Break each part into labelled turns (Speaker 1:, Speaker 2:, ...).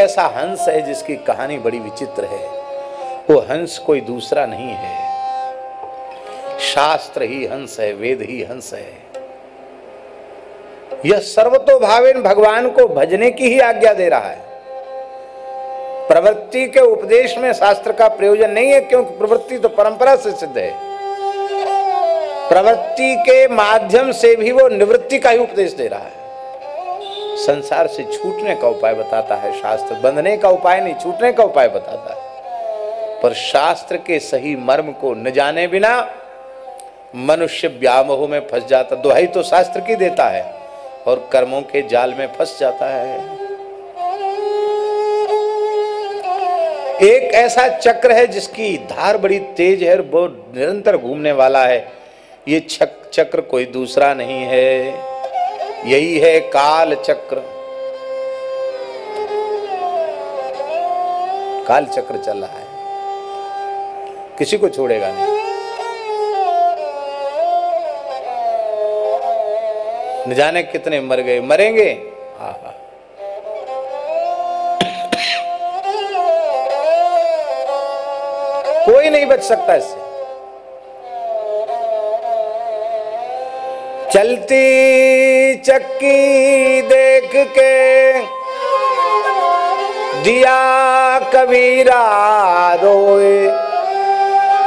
Speaker 1: ऐसा हंस है जिसकी कहानी बड़ी विचित्र है। वो हंस कोई दूसरा नहीं है, शास्त्र ही हंस है, वेद ही हंस है। यह सर्वतोभावेन भगवान को भजने की ही आज्ञा दे रहा है। प्रवृत्ति के उपदेश में शास्त्र का प्रयोजन नहीं है, क्योंकि प्रवृत्ति तो परंपरा से सिद्ध है। प्रवृत्ति के माध्यम से भी वो निवृत्ति का ही उपदेश दे रहा है। संसार से छूटने का उपाय बताता है शास्त्र, बंधने का उपाय नहीं, छूटने का उपाय बताता है। पर शास्त्र के सही मर्म को न जाने बिना मनुष्य व्यामोह में फंस जाता। दुहाई तो शास्त्र की देता है और कर्मों के जाल में फंस जाता है। एक ऐसा चक्र है जिसकी धार बड़ी तेज है और वो निरंतर घूमने वाला है। ये चक्र कोई दूसरा नहीं है, यही है काल चक्र। काल चक्र चल रहा है, किसी को छोड़ेगा नहीं। न जाने कितने मर गए, मरेंगे। आहा, कोई नहीं बच सकता इससे। चलती चक्की देख के दिया कबीरा रोए,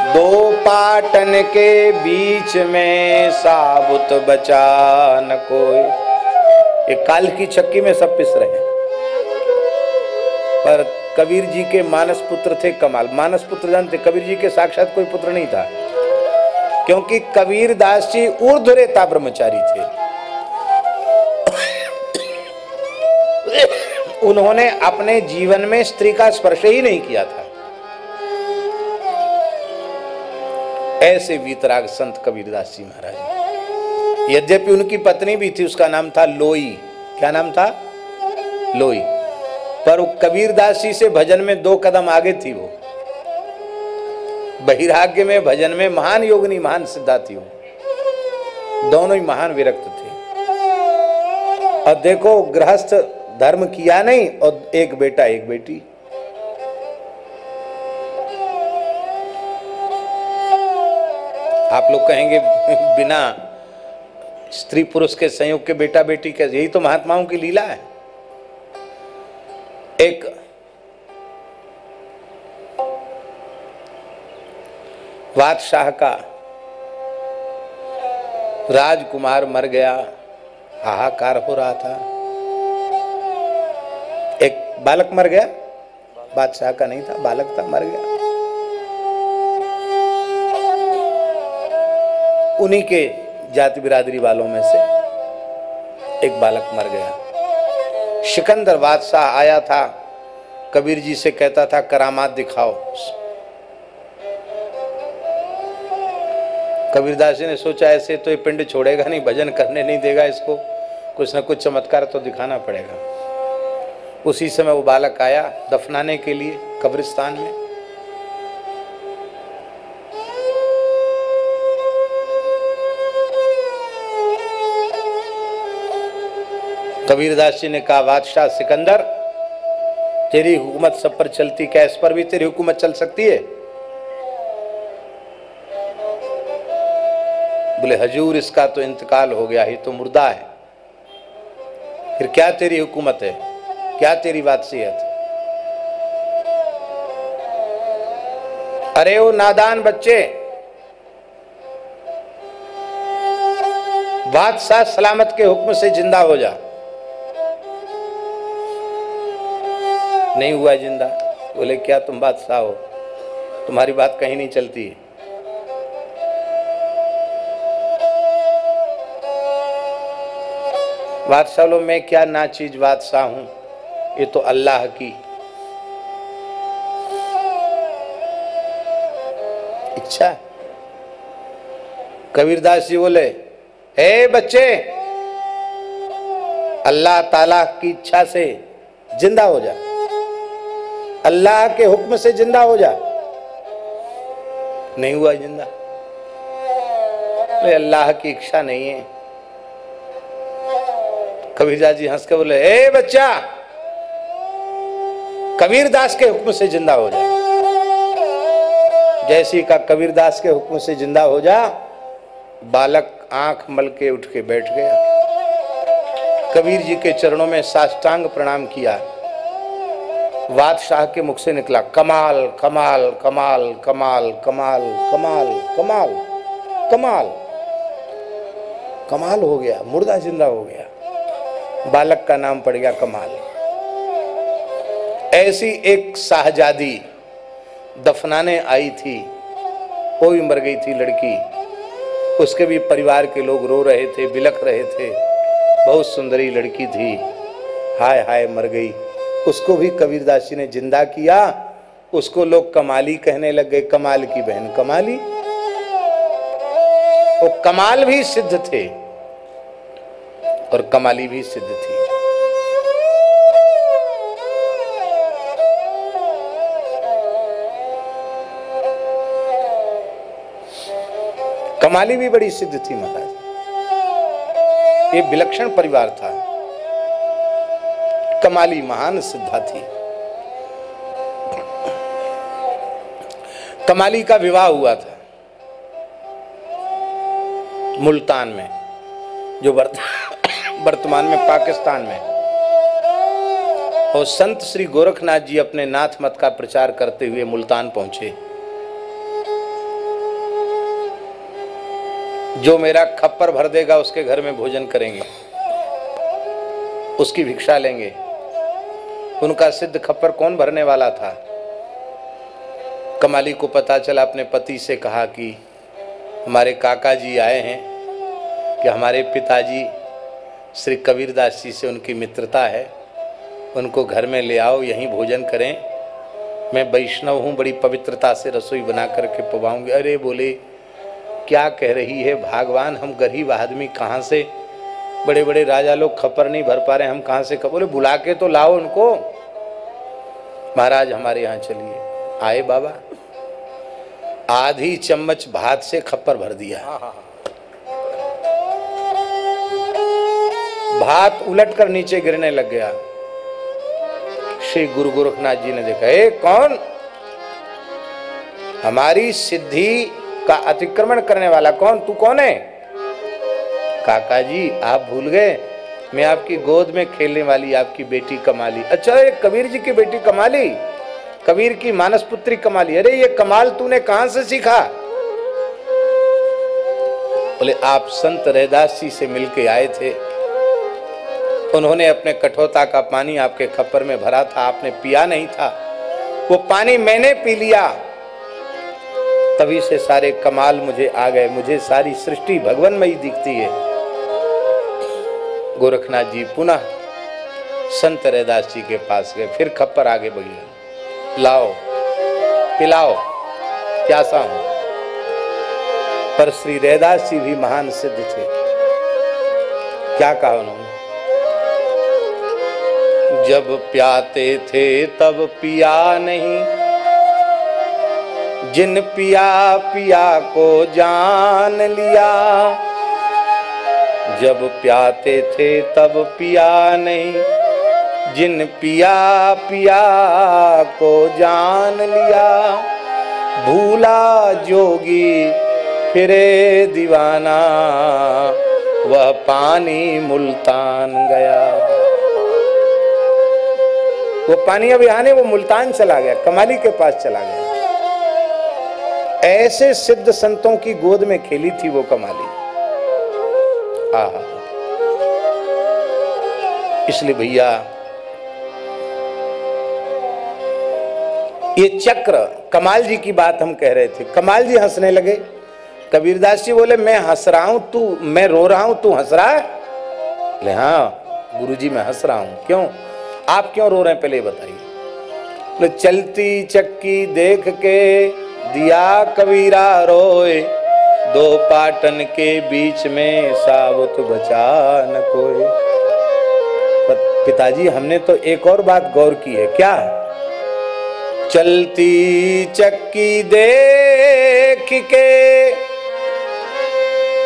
Speaker 1: दो पाटन के बीच में साबुत बचा न कोई। एक काल की चक्की में सब पिस रहे हैं। पर कबीर जी के मानस पुत्र थे कमाल। मानस पुत्र जानते, कबीर जी के साक्षात कोई पुत्र नहीं था, क्योंकि कबीर दास जी ऊर्ध्वरेता ब्रह्मचारी थे। उन्होंने अपने जीवन में स्त्री का स्पर्श ही नहीं किया था। ऐसे वीतराग संत कबीरदास जी महाराज। यद्यपि उनकी पत्नी भी थी, उसका नाम था लोई। क्या नाम था? लोई। पर कबीरदास जी से भजन में 2 कदम आगे थी वो। वैराग्य में, भजन में महान योगिनी, महान सिद्धा थी वो। दोनों ही महान विरक्त थे। और देखो, गृहस्थ धर्म किया नहीं और एक बेटा एक बेटी। आप लोग कहेंगे बिना स्त्री पुरुष के संयोग के बेटा बेटी कैसे? यही तो महात्माओं की लीला है। एक बादशाह का राजकुमार मर गया, हाहाकार हो रहा था। एक बालक मर गया, बादशाह का नहीं था, बालक था, मर गया। उन्हीं के जाति बिरादरी वालों में से एक बालक मर गया। सिकंदर बादशाह आया था, कबीर जी से कहता था करामात दिखाओ। कबीरदास जी ने सोचा ऐसे तो ये पिंड छोड़ेगा नहीं, भजन करने नहीं देगा इसको, कुछ न कुछ चमत्कार तो दिखाना पड़ेगा। उसी समय वो बालक आया दफनाने के लिए कब्रिस्तान में। कबीरदास जी ने कहा, बादशाह सिकंदर, तेरी हुकूमत सब पर चलती, क्या इस पर भी तेरी हुकूमत चल सकती है? बोले हजूर, इसका तो इंतकाल हो गया, ये तो मुर्दा है, फिर क्या तेरी हुकूमत है, क्या तेरी बादशाहत? अरे ओ नादान बच्चे, बादशाह सलामत के हुक्म से जिंदा हो जा। नहीं हुआ जिंदा। बोले क्या तुम बादशाह हो, तुम्हारी बात कहीं नहीं चलती है। बादशाह लो, मैं क्या ना चीज बादशाह हूं, ये तो अल्लाह की इच्छा। कबीरदास जी बोले, हे बच्चे, अल्लाह ताला की इच्छा से जिंदा हो जा, अल्लाह के हुक्म से जिंदा हो जा। नहीं हुआ जिंदा। अल्लाह की इच्छा नहीं है। कबीरदास जी हंस के बोले, ए बच्चा, कबीरदास के हुक्म से जिंदा हो जा। जैसी का कबीरदास के हुक्म से जिंदा हो जा, बालक आंख मल के उठ के बैठ गया, कबीर जी के चरणों में साष्टांग प्रणाम किया। बादशाह के मुख से निकला कमाल कमाल कमाल कमाल कमाल कमाल कमाल कमाल। कमाल हो गया, मुर्दा जिंदा हो गया, बालक का नाम पड़ गया कमाल। ऐसी एक शाहजादी दफनाने आई थी, वो भी मर गई थी लड़की, उसके भी परिवार के लोग रो रहे थे, बिलख रहे थे, बहुत सुंदरी लड़की थी, हाय हाय मर गई। उसको भी कबीरदास जी ने जिंदा किया, उसको लोग कमाली कहने लग गए, कमाल की बहन कमाली। वो कमाल भी सिद्ध थे और कमाली भी सिद्ध थी। कमाली भी बड़ी सिद्ध थी महाराज, ये विलक्षण परिवार था। कमाली महान सिद्धा थी। कमाली का विवाह हुआ था मुल्तान में, जो वर्तमान में पाकिस्तान में। और संत श्री गोरखनाथ जी अपने नाथ मत का प्रचार करते हुए मुल्तान पहुंचे। जो मेरा खप्पर भर देगा उसके घर में भोजन करेंगे, उसकी भिक्षा लेंगे। उनका सिद्ध खप्पर कौन भरने वाला था? कमाली को पता चला, अपने पति से कहा कि हमारे काका जी आए हैं, कि हमारे पिताजी श्री कबीरदास जी से उनकी मित्रता है, उनको घर में ले आओ, यहीं भोजन करें। मैं वैष्णव हूँ, बड़ी पवित्रता से रसोई बना करके पवाऊंगी। अरे बोले क्या कह रही है भगवान, हम गरीब आदमी कहाँ से, बड़े बड़े राजा लोग खप्पर नहीं भर पा रहे, हम कहाँ से खप्पर। बोले बुला के तो लाओ उनको, महाराज हमारे यहाँ चलिए। आए बाबा, आधी चम्मच भात से खप्पर भर दिया। भात उलट कर नीचे गिरने लग गया। श्री गुरु गोरखनाथ जी ने देखा, ए कौन, हमारी सिद्धि का अतिक्रमण करने वाला कौन, तू कौन है? काका जी आप भूल गए, मैं आपकी गोद में खेलने वाली आपकी बेटी कमाली। अच्छा ये कबीर जी की बेटी कमाली, कबीर की मानस पुत्री कमाली। अरे ये कमाल तूने कहां से सीखा? बोले आप संत रैदास जी से मिलके आए थे, उन्होंने अपने कठोता का पानी आपके खप्पर में भरा था, आपने पिया नहीं था, वो पानी मैंने पी लिया, तभी से सारे कमाल मुझे आ गए, मुझे सारी सृष्टि भगवानमयी दिखती है। गोरखनाथ जी पुनः संत रैदास जी के पास गए, फिर खप्पर आगे बढ़िया, लाओ पिलाओ प्यासा हूं। पर श्री रैदास जी भी महान सिद्ध थे। क्या कहा उन्होंने? जब प्याते थे तब पिया नहीं, जिन पिया पिया को जान लिया। जब प्याते थे तब पिया नहीं, जिन पिया पिया को जान लिया। भूला जोगी फिरे दीवाना, वह पानी मुल्तान गया। वो पानी अब यहाँ नहीं, वो मुल्तान चला गया, कमाली के पास चला गया। ऐसे सिद्ध संतों की गोद में खेली थी वो कमाली। आहा, इसलिए भैया ये चक्र, कमाल जी की बात हम कह रहे थे, कमाल जी हंसने लगे। कबीरदास जी बोले मैं हंस रहा हूं, तू, मैं रो रहा हूं, तू हंस रहा है? बोले हाँ गुरुजी मैं हंस रहा हूं। क्यों, आप क्यों रो रहे हैं पहले बताइए। बोले चलती चक्की देख के दिया कबीरा रोए, दो पाटन के बीच में साबुत बचा न कोई। पिताजी हमने तो एक और बात गौर की है। क्या? चलती चक्की देख के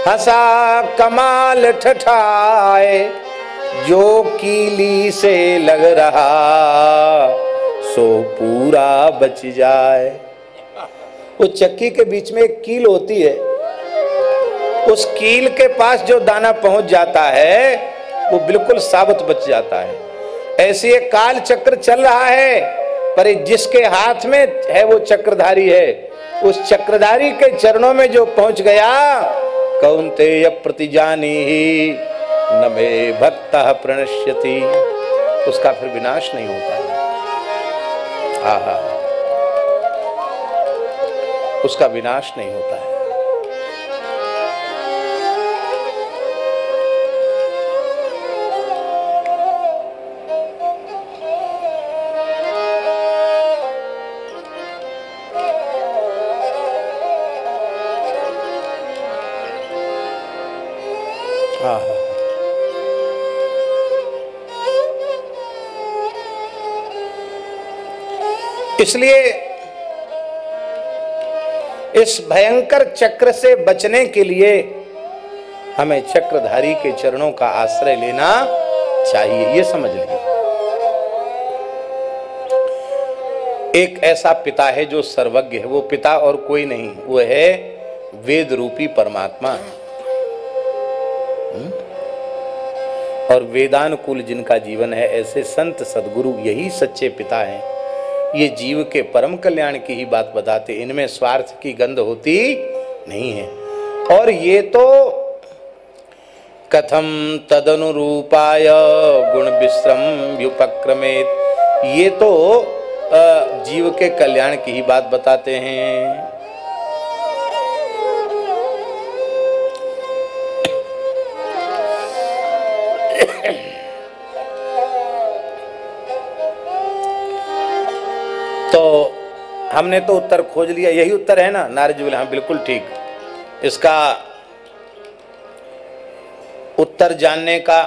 Speaker 1: हंसा कमाल ठठाए, जो कीली से लग रहा सो पूरा बच जाए। वो चक्की के बीच में एक कील होती है, उस कील के पास जो दाना पहुंच जाता है वो बिल्कुल साबुत बच जाता है। ऐसे एक काल चक्र चल रहा है, पर जिसके हाथ में है वो चक्रधारी है। उस चक्रधारी के चरणों में जो पहुंच गया, कौन्तेय प्रतिजानीहि न मे भक्तः प्रणश्यति, उसका फिर विनाश नहीं होता है। आहा, उसका विनाश नहीं होता है। इसलिए इस भयंकर चक्र से बचने के लिए हमें चक्रधारी के चरणों का आश्रय लेना चाहिए, ये समझ लीजिए। एक ऐसा पिता है जो सर्वज्ञ है, वो पिता और कोई नहीं, वो है वेद रूपी परमात्मा। और वेदानुकूल जिनका जीवन है, ऐसे संत सद्गुरु यही सच्चे पिता हैं। ये जीव के परम कल्याण की ही बात बताते, इनमें स्वार्थ की गंध होती नहीं है। और ये तो कथम तदनुरूपाय गुण विश्रम व्युपक्रमेत, ये तो जीव के कल्याण की ही बात बताते हैं। तो हमने तो उत्तर खोज लिया, यही उत्तर है ना? नारद जी बोले हाँ बिल्कुल ठीक। इसका उत्तर जानने का